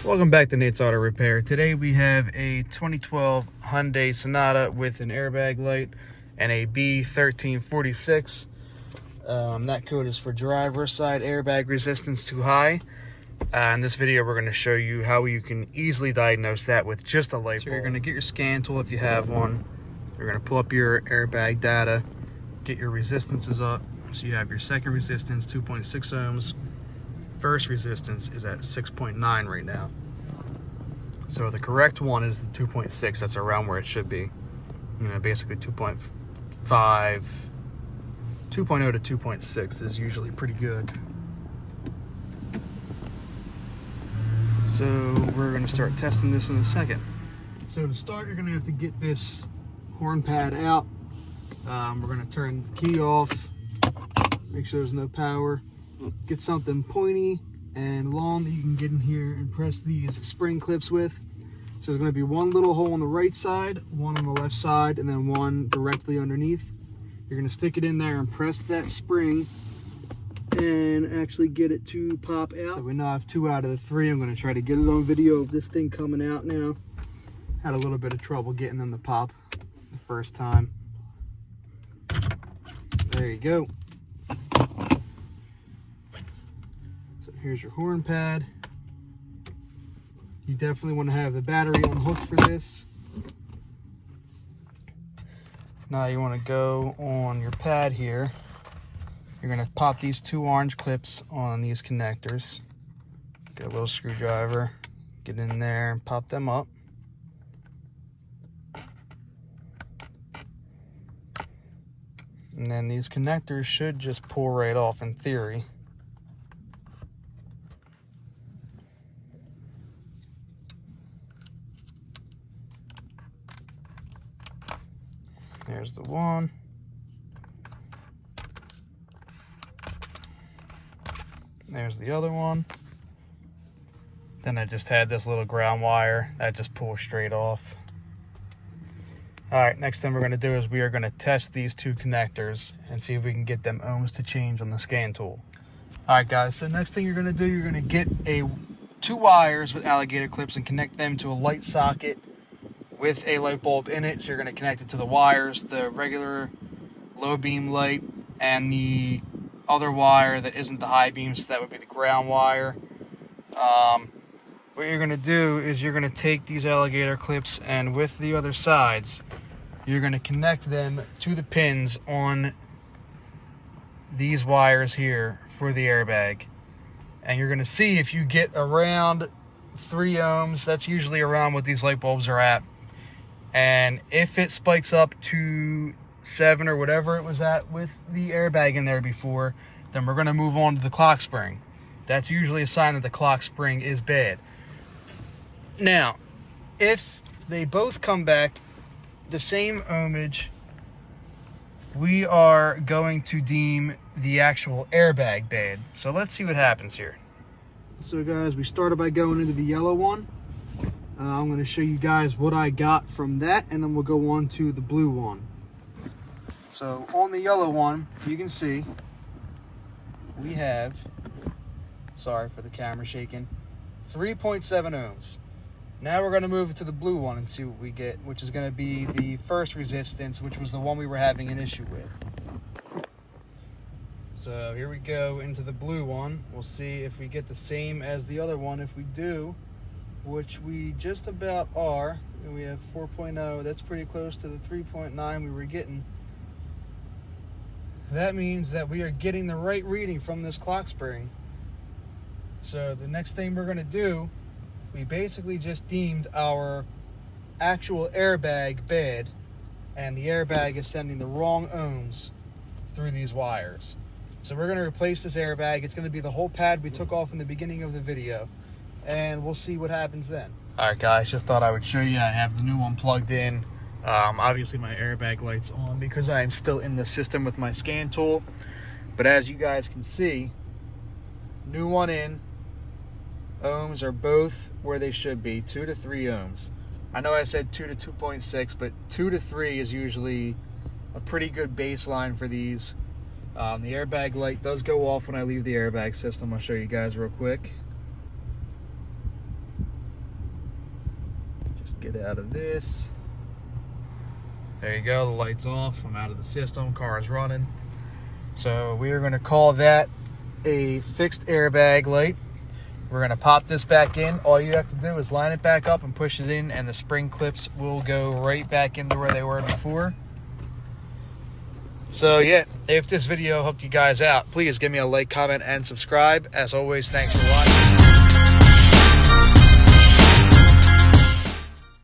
Welcome back to Nate's Auto Repair. Today we have a 2012 Hyundai Sonata with an airbag light and a b1346. That code is for driver side airbag resistance too high. In this video we're going to show you how you can easily diagnose that with just a light bulb. So you're going to get your scan tool if you have one. You're going to pull up your airbag data, get your resistances up. So you have your second resistance, 2.6 ohms. First resistance is at 6.9 right now. So the correct one is the 2.6. That's around where it should be. Basically 2.5, 2.0 to 2.6 is usually pretty good. So we're going to start testing this in a second. So to start, you're going to have to get this horn pad out. We're going to turn the key off, make sure there's no power. Get something pointy and long that you can get in here and press these spring clips with. So there's going to be one little hole on the right side, one on the left side, and then one directly underneath. You're going to stick it in there and press that spring and actually get it to pop out. So we now have 2 out of the 3. I'm going to try to get it on video of this thing coming out now. Had a little bit of trouble getting them to pop the first time. There you go. Here's your horn pad. You definitely want to have the battery unhooked for this. Now you want to go on your pad here. You're going to pop these 2 orange clips on these connectors. Get a little screwdriver, get in there and pop them up. And then these connectors should just pull right off in theory. There's the one. There's the other one. Then I just had this little ground wire that just pulls straight off. All right, next thing we're going to do is we are going to test these 2 connectors and see if we can get them ohms to change on the scan tool. All right, guys, so next thing you're going to do, you're going to get 2 wires with alligator clips and connect them to a light socket with a light bulb in it. So you're going to connect it to the wires, the regular low beam light, and the other wire that isn't the high beam, so that would be the ground wire. What you're going to do is you're going to take these alligator clips, and with the other sides, you're going to connect them to the pins on these wires here for the airbag. And you're going to see if you get around 3 ohms. That's usually around what these light bulbs are at. And if it spikes up to 7 or whatever it was at with the airbag in there before, then we're going to move on to the clock spring. That's usually a sign that the clock spring is bad. Now, if they both come back the same ohmage, we are going to deem the actual airbag bad. So let's see what happens here. So guys, we started by going into the yellow one. I'm going to show you guys what I got from that, and then we'll go on to the blue one. So on the yellow one, you can see we have, sorry for the camera shaking, 3.7 ohms. Now we're going to move it to the blue one and see what we get, which is going to be the first resistance, which was the one we were having an issue with. So here we go into the blue one. We'll see if we get the same as the other one. If we do, which we just about are, and we have 4.0, that's pretty close to the 3.9 we were getting. That means that we are getting the right reading from this clock spring. So the next thing we're going to do, we basically just deemed our actual airbag bad, and the airbag is sending the wrong ohms through these wires. So we're going to replace this airbag. It's going to be the whole pad we took off in the beginning of the video, and we'll see what happens then. All right, guys, just thought I would show you. I have the new one plugged in. Obviously my airbag light's on because I am still in the system with my scan tool, but as you guys can see, new one in, ohms are both where they should be, 2 to 3 ohms. I know I said 2 to 2.6, but 2 to 3 is usually a pretty good baseline for these. The airbag light does go off when I leave the airbag system. I'll show you guys real quick. get out of this. There you go, the light's off. I'm out of the system, car is running. So we are gonna call that a fixed airbag light. We're gonna pop this back in. All you have to do is line it back up and push it in, and the spring clips will go right back into where they were before. So yeah, if this video helped you guys out, please give me a like, comment, and subscribe. As always, thanks for watching.